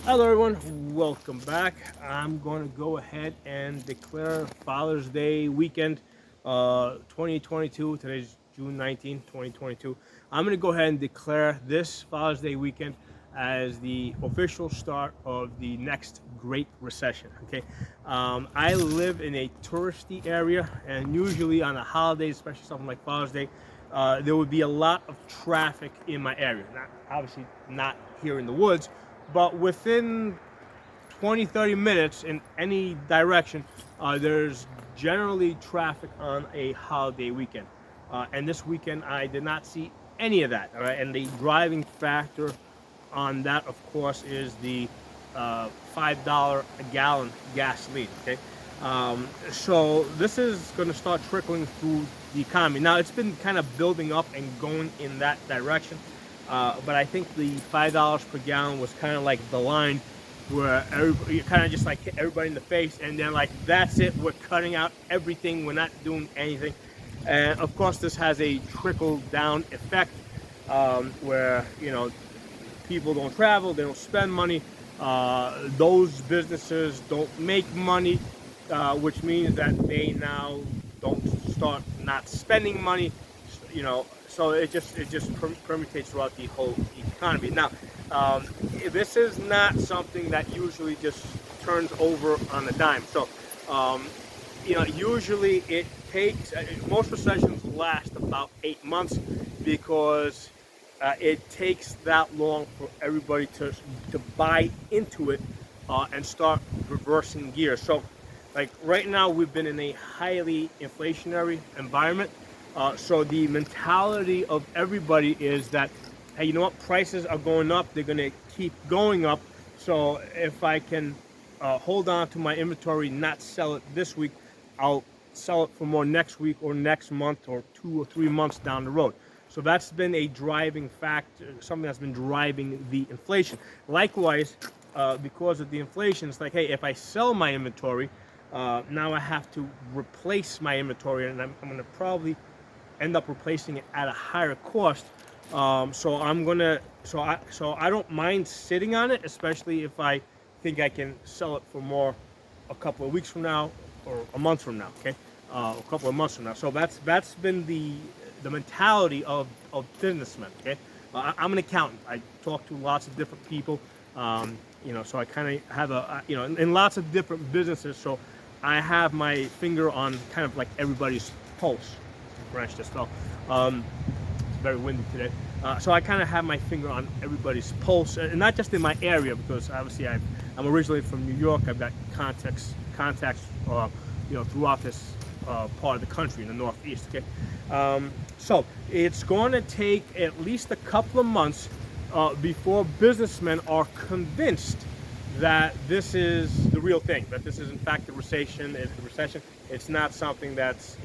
Hello everyone, welcome back. I'm going to go ahead and declare Father's Day weekend 2022. Today's June 19th, 2022. I'm going to go ahead and declare this Father's Day weekend as the official start of the next Great Recession. Okay, I live in a touristy area, and usually on the holidays, especially something like Father's Day, there would be a lot of traffic in my area. Not obviously not here in the woods, but within 20, 30 minutes in any direction, there's generally traffic on a holiday weekend. And this weekend, I did not see any of that. All right, and the driving factor on that, of course, is the $5 a gallon gasoline. Okay, so this is going to start trickling through the economy. Now, it's been kind of building up and going in that direction, but I think the $5 per gallon was kind of like the line where everybody, you kind of just like hit everybody in the face, and then like that's it. We're cutting out everything. We're not doing anything. And of course, this has a trickle down effect where people don't travel, they don't spend money. Those businesses don't make money, which means that they now don't start not spending money. So it just permutates throughout the whole economy. Now, this is not something that usually just turns over on a dime. So, usually it takes most recessions last about 8 months because it takes that long for everybody to buy into it and start reversing gears. So, like right now, we've been in a highly inflationary environment. So the mentality of everybody is that, hey, you know what? Prices are going up. They're going to keep going up. So if I can hold on to my inventory, not sell it this week, I'll sell it for more next week or next month or 2 or 3 months down the road. So that's been a driving factor, something that's been driving the inflation. Likewise, because of the inflation, it's like, hey, if I sell my inventory, now I have to replace my inventory, and I'm going to probably end up replacing it at a higher cost. So I don't mind sitting on it, especially if I think I can sell it for more a couple of weeks from now or a month from now. Okay, a couple of months from now. So that's been the mentality of businessmen. Okay, I'm an accountant. I talk to lots of different people. So I kind of have in lots of different businesses. So I have my finger on kind of like everybody's pulse. Branch just fell. It's very windy today. So I kind of have my finger on everybody's pulse, and not just in my area, because obviously I'm originally from New York. I've got contacts, throughout this part of the country in the Northeast. Okay, so it's going to take at least a couple of months before businessmen are convinced that this is the real thing, that this is in fact a recession. It's not something that's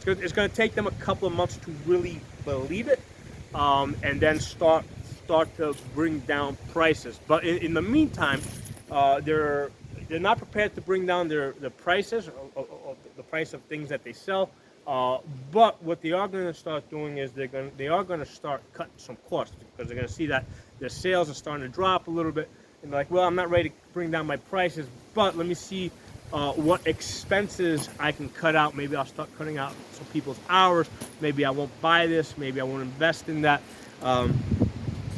it's going to take them a couple of months to really believe it, and then start to bring down prices. But in the meantime, they're not prepared to bring down their prices or the price of things that they sell. But what they are going to start doing is they are going to start cutting some costs, because they're going to see that their sales are starting to drop a little bit, and they're like, well, I'm not ready to bring down my prices, but let me see what expenses I can cut out. Maybe I'll start cutting out some people's hours. Maybe I won't buy this. Maybe I won't invest in that.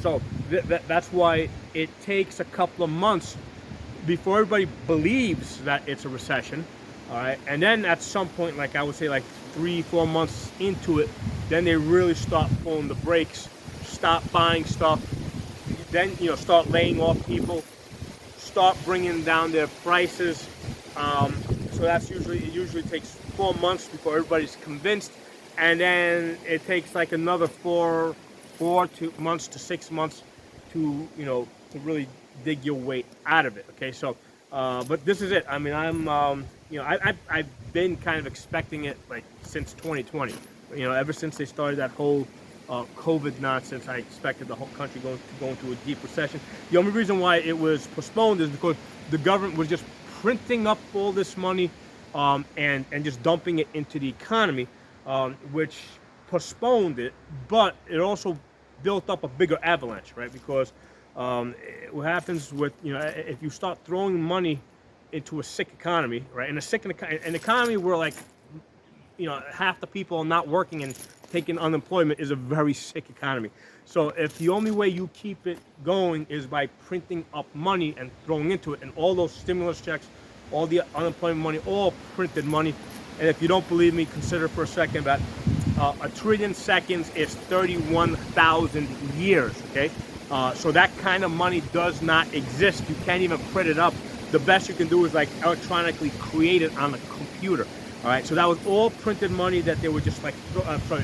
That's why it takes a couple of months before everybody believes that it's a recession. All right, and then at some point, like I would say, like 3, 4 months into it, then they really start pulling the brakes, stop buying stuff, then start laying off people, start bringing down their prices. So it usually takes 4 months before everybody's convinced, and then it takes like another 4 months to 6 months to to really dig your way out of it. Okay, so but this is it. I mean, I've been kind of expecting it like since 2020. Ever since they started that whole COVID nonsense, I expected the whole country to go into a deep recession. The only reason why it was postponed is because the government was just printing up all this money and just dumping it into the economy, which postponed it, but it also built up a bigger avalanche, right? Because What happens with, if you start throwing money into a sick economy, right? In an economy where, like, half the people not working and taking unemployment is a very sick economy. So if the only way you keep it going is by printing up money and throwing into it, and all those stimulus checks, all the unemployment money, all printed money, and if you don't believe me, consider for a second that a trillion seconds is 31,000 years, okay? So that kind of money does not exist. You can't even print it up. The best you can do is, like, electronically create it on a computer. All right, so that was all printed money that they were just like,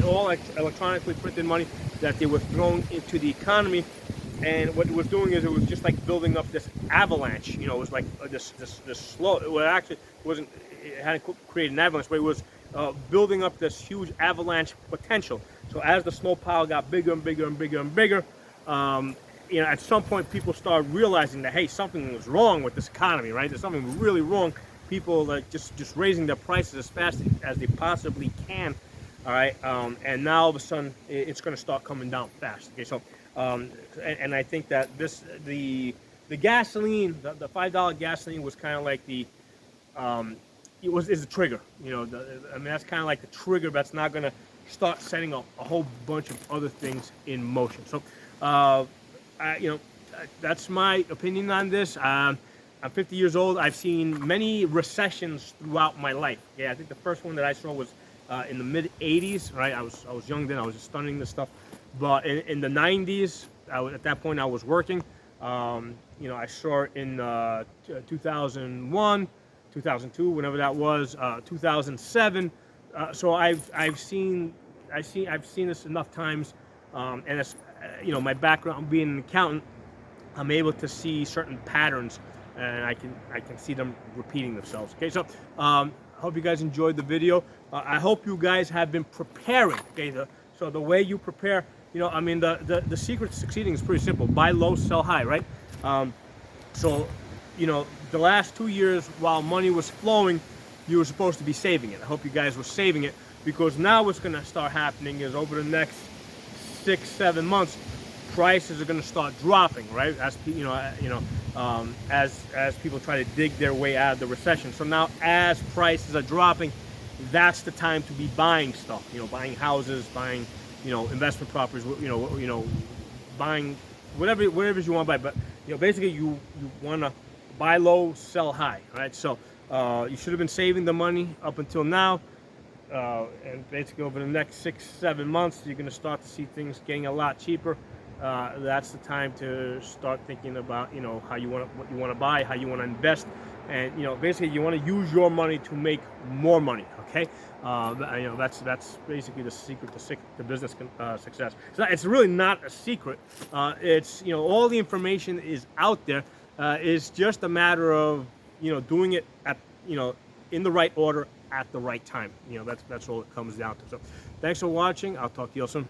all electronically printed money that they were throwing into the economy. And what it was doing is it was just like building up this avalanche. It was like this slow. Well, actually, it wasn't. It hadn't created an avalanche, but it was building up this huge avalanche potential. So as the snow pile got bigger and bigger and bigger and bigger, at some point people started realizing that, hey, something was wrong with this economy, right? There's something really wrong. People, like, just raising their prices as fast as they possibly can, all right? And now all of a sudden it's going to start coming down fast. Okay, so and I think that the gasoline, the $5 gasoline was kind of like is the trigger. That's kind of like the trigger that's not going to start setting up a whole bunch of other things in motion. So that's my opinion on this. I'm 50 years old. I've seen many recessions throughout my life. Yeah, I think the first one that I saw was in the mid 80s. Right, I was young then. I was just studying this stuff. But in the 90s, at that point I was working. I saw it in 2001, 2002, whenever that was, 2007. So I've seen this enough times, and it's my background being an accountant. I'm able to see certain patterns, and I can see them repeating themselves. Okay, so I hope you guys enjoyed the video. I hope you guys have been preparing. Okay, so the way you prepare, the secret to succeeding is pretty simple: buy low, sell high, right? So the last 2 years while money was flowing, you were supposed to be saving it. I hope you guys were saving it, because now what's going to start happening is over the next 6-7 months, prices are going to start dropping, right? As people try to dig their way out of the recession. So now, as prices are dropping, that's the time to be buying stuff. Buying houses, buying investment properties. Buying whatever you want to buy. But basically, you want to buy low, sell high, right? So you should have been saving the money up until now. And basically over the next 6-7 months, you're going to start to see things getting a lot cheaper. That's the time to start thinking about what you want to buy, how you want to invest, and basically you want to use your money to make more money. Okay, that's basically the secret to business success. So it's really not a secret. It's all the information is out there. It's just a matter of doing it at in the right order at the right time. That's all it comes down to. So thanks for watching. I'll talk to you all soon.